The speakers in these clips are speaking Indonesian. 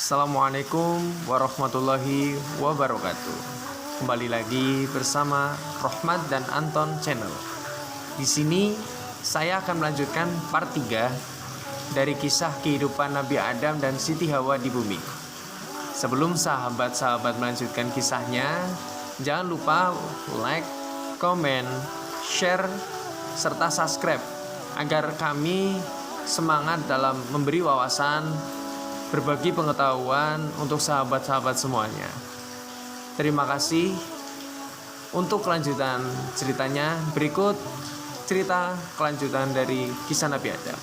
Assalamualaikum warahmatullahi wabarakatuh. Kembali lagi bersama Rohmat dan Anton Channel. Di sini saya akan melanjutkan part 3 dari kisah kehidupan Nabi Adam dan Siti Hawa di bumi. Sebelum sahabat-sahabat melanjutkan kisahnya, jangan lupa like, komen, share, serta subscribe agar kami semangat dalam memberi wawasan, berbagi pengetahuan untuk sahabat-sahabat semuanya. Terima kasih. Untuk kelanjutan ceritanya, berikut cerita kelanjutan dari kisah Nabi Adam.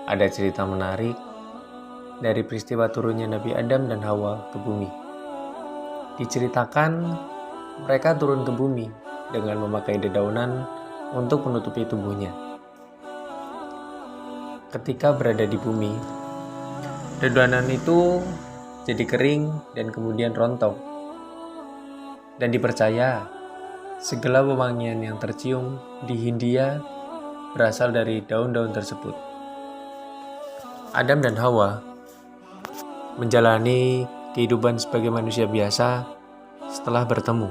Ada cerita menarik dari peristiwa turunnya Nabi Adam dan Hawa ke bumi. Diceritakan mereka turun ke bumi dengan memakai dedaunan untuk menutupi tubuhnya. Ketika berada di bumi, dedaunan itu jadi kering dan kemudian rontok. Dan dipercaya segala wewangian yang tercium di Hindia berasal dari daun-daun tersebut. Adam dan Hawa menjalani kehidupan sebagai manusia biasa setelah bertemu.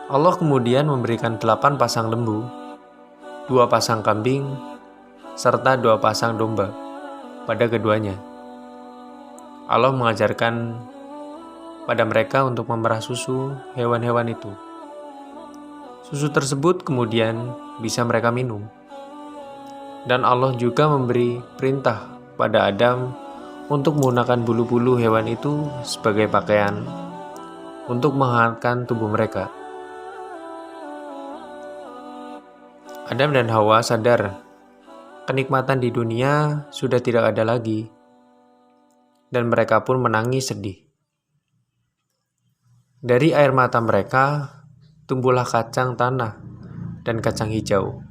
Allah kemudian memberikan 8 pasang lembu, 2 pasang kambing, serta 2 pasang domba pada keduanya. Allah mengajarkan pada mereka untuk memerah susu hewan-hewan itu. Susu tersebut kemudian bisa mereka minum. Dan Allah juga memberi perintah pada Adam untuk menggunakan bulu-bulu hewan itu sebagai pakaian untuk menghangatkan tubuh mereka. Adam dan Hawa sadar kenikmatan di dunia sudah tidak ada lagi, dan mereka pun menangis sedih. Dari air mata mereka tumbuhlah kacang tanah dan kacang hijau.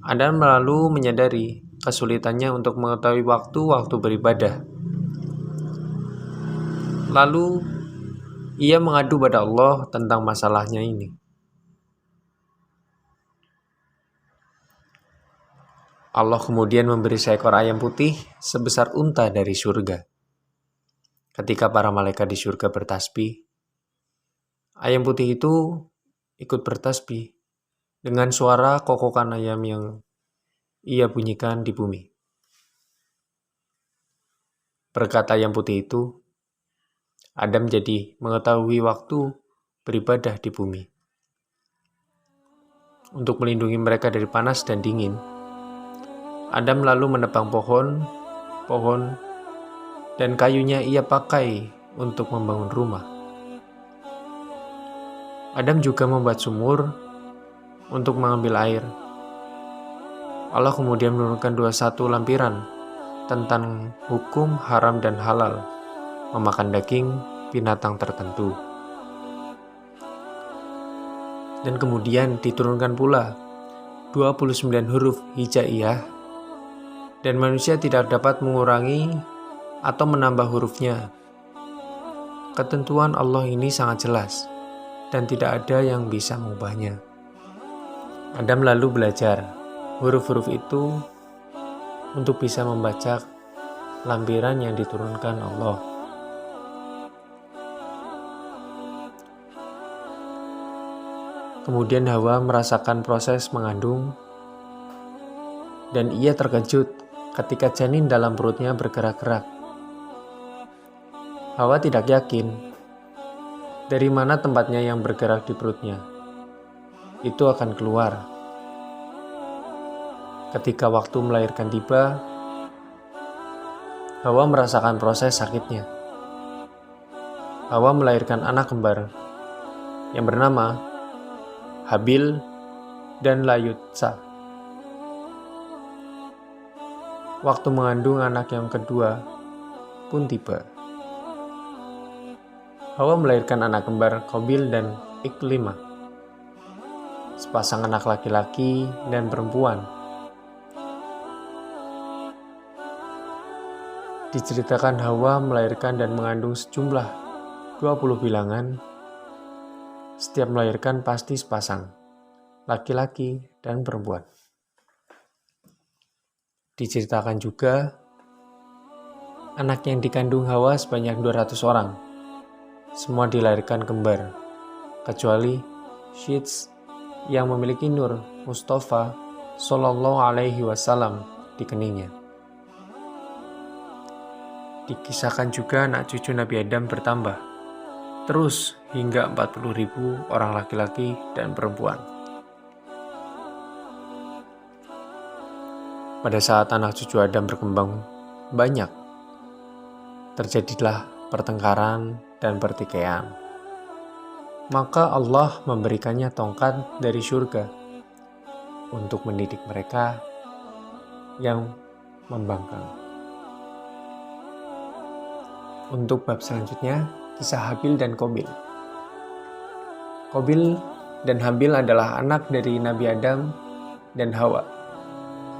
Adam lalu menyadari kesulitannya untuk mengetahui waktu-waktu beribadah. Lalu ia mengadu pada Allah tentang masalahnya ini. Allah kemudian memberi seekor ayam putih sebesar unta dari surga. Ketika para malaikat di surga bertasbih, ayam putih itu ikut bertasbih dengan suara kokokan ayam yang ia bunyikan di bumi. Berkat ayam putih itu, Adam jadi mengetahui waktu beribadah di bumi. Untuk melindungi mereka dari panas dan dingin, Adam lalu menebang pohon, dan kayunya ia pakai untuk membangun rumah. Adam juga membuat sumur untuk mengambil air. Allah kemudian menurunkan 21 lampiran tentang hukum haram dan halal memakan daging binatang tertentu. Dan kemudian diturunkan pula 29 huruf hijaiyah, dan manusia tidak dapat mengurangi atau menambah hurufnya. Ketentuan Allah ini sangat jelas, dan tidak ada yang bisa mengubahnya. Adam lalu belajar huruf-huruf itu untuk bisa membaca lampiran yang diturunkan Allah. Kemudian Hawa merasakan proses mengandung, dan ia terkejut ketika janin dalam perutnya bergerak-gerak. Hawa tidak yakin dari mana tempatnya yang bergerak di perutnya itu akan keluar. Ketika waktu melahirkan tiba, Hawa merasakan proses sakitnya. Hawa melahirkan anak kembar yang bernama Habil dan Layutsa. Waktu mengandung anak yang kedua pun tiba. Hawa melahirkan anak kembar Qabil dan Iklimah, sepasang anak laki-laki dan perempuan. Diceritakan Hawa melahirkan dan mengandung sejumlah 20 bilangan. Setiap melahirkan pasti sepasang, laki-laki dan perempuan. Diceritakan juga Anak yang dikandung Hawa sebanyak 200 orang. Semua dilahirkan kembar, kecuali Syeds yang memiliki Nur Mustafa Sallallahu Alaihi Wasallam di keningnya. Dikisahkan juga anak cucu Nabi Adam bertambah, terus hingga 40.000 orang laki-laki dan perempuan. Pada saat anak cucu Adam berkembang banyak, terjadilah pertengkaran dan pertikaian. Maka Allah memberikannya tongkat dari surga untuk mendidik mereka yang membangkang. Untuk bab selanjutnya, kisah Habil dan Qabil. Qabil dan Habil adalah anak dari Nabi Adam dan Hawa.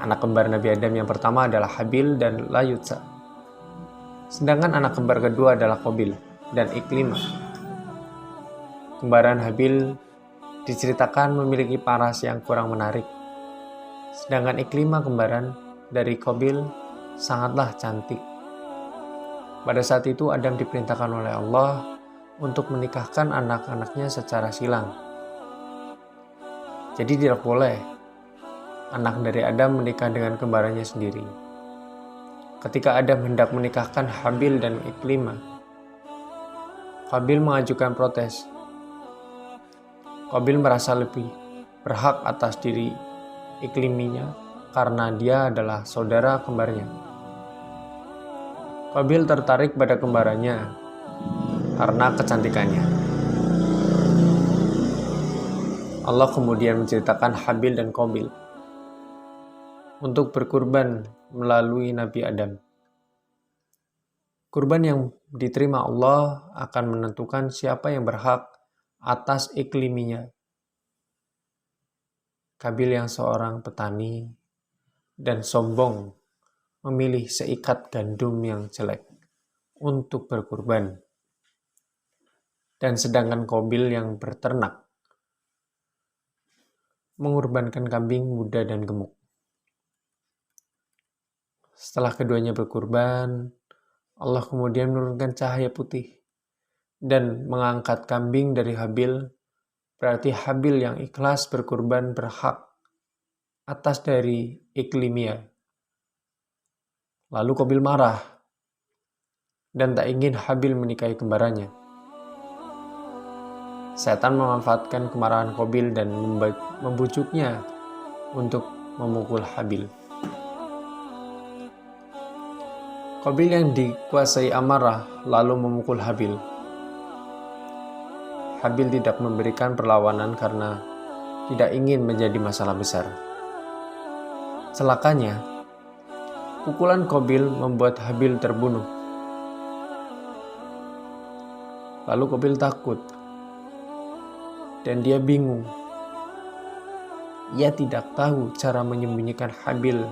Anak kembar Nabi Adam yang pertama adalah Habil dan Layutsa. Sedangkan anak kembar kedua adalah Qabil dan Iklimah. Kembaran Habil diceritakan memiliki paras yang kurang menarik. Sedangkan Iklimah kembaran dari Qabil sangatlah cantik. Pada saat itu Adam diperintahkan oleh Allah untuk menikahkan anak-anaknya secara silang. Jadi tidak boleh anak dari Adam menikah dengan kembarannya sendiri. Ketika Adam hendak menikahkan Habil dan Iklimah, Qabil mengajukan protes. Qabil merasa lebih berhak atas diri Ikliminya karena dia adalah saudara kembarnya. Qabil tertarik pada kembarannya karena kecantikannya. Allah kemudian menceritakan Habil dan Qabil untuk berkurban melalui Nabi Adam. Kurban yang diterima Allah akan menentukan siapa yang berhak atas Ikliminya. Qabil yang seorang petani dan sombong memilih seikat gandum yang jelek untuk berkurban. Dan sedangkan Qabil yang berternak mengorbankan kambing muda dan gemuk. Setelah keduanya berkurban, Allah kemudian menurunkan cahaya putih dan mengangkat kambing dari Habil. Berarti Habil yang ikhlas berkurban berhak atas dari Iklimia. Lalu Qabil marah dan tak ingin Habil menikahi kembarannya. Setan memanfaatkan kemarahan Qabil dan membujuknya untuk memukul Habil. Qabil yang dikuasai amarah lalu memukul Habil. Habil tidak memberikan perlawanan karena tidak ingin menjadi masalah besar. Celakanya, pukulan Qabil membuat Habil terbunuh. Lalu Qabil takut dan dia bingung. Ia tidak tahu cara menyembunyikan Habil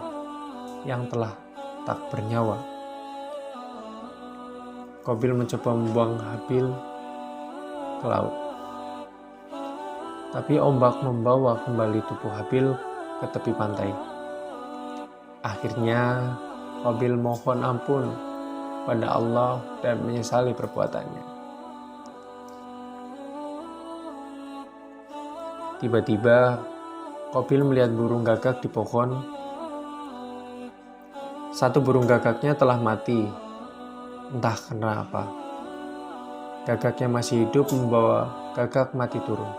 yang telah tak bernyawa. Qabil mencoba membuang Habil ke laut. Tapi ombak membawa kembali tubuh Habil ke tepi pantai. Akhirnya Qabil mohon ampun pada Allah dan menyesali perbuatannya. Tiba-tiba Qabil melihat burung gagak di pohon. Satu burung gagaknya telah mati, entah kenapa. Gagak yang masih hidup membawa gagak mati turun.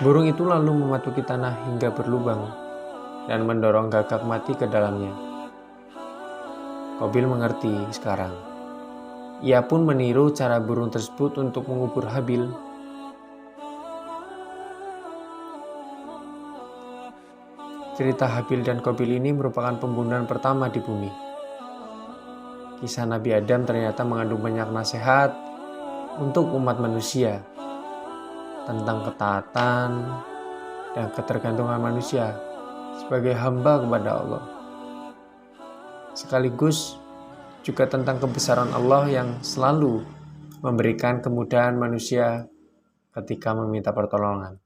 Burung itu lalu mematuki tanah hingga berlubang dan mendorong gagak mati ke dalamnya. Qabil mengerti sekarang. Ia pun meniru cara burung tersebut untuk mengubur Habil. Cerita Habil dan Qabil ini merupakan pembunuhan pertama di bumi. Kisah Nabi Adam ternyata mengandung banyak nasihat untuk umat manusia tentang ketaatan dan ketergantungan manusia sebagai hamba kepada Allah. Sekaligus juga tentang kebesaran Allah yang selalu memberikan kemudahan manusia ketika meminta pertolongan.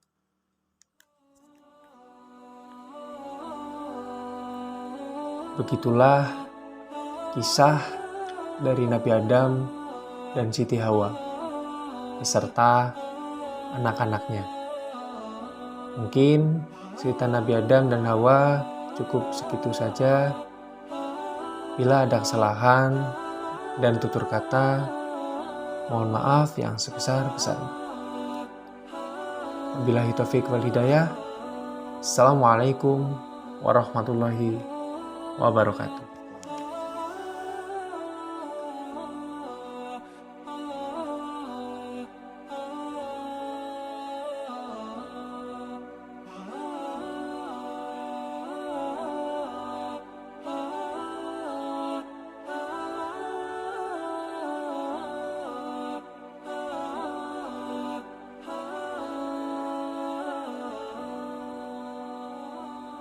Begitulah kisah dari Nabi Adam dan Siti Hawa beserta anak-anaknya. Mungkin cerita Nabi Adam dan Hawa cukup segitu saja. Bila ada kesalahan dan tutur kata, mohon maaf yang sebesar-besarnya. Wabillahi taufiq wal hidayah. Assalamualaikum warahmatullahi wabarakatuh.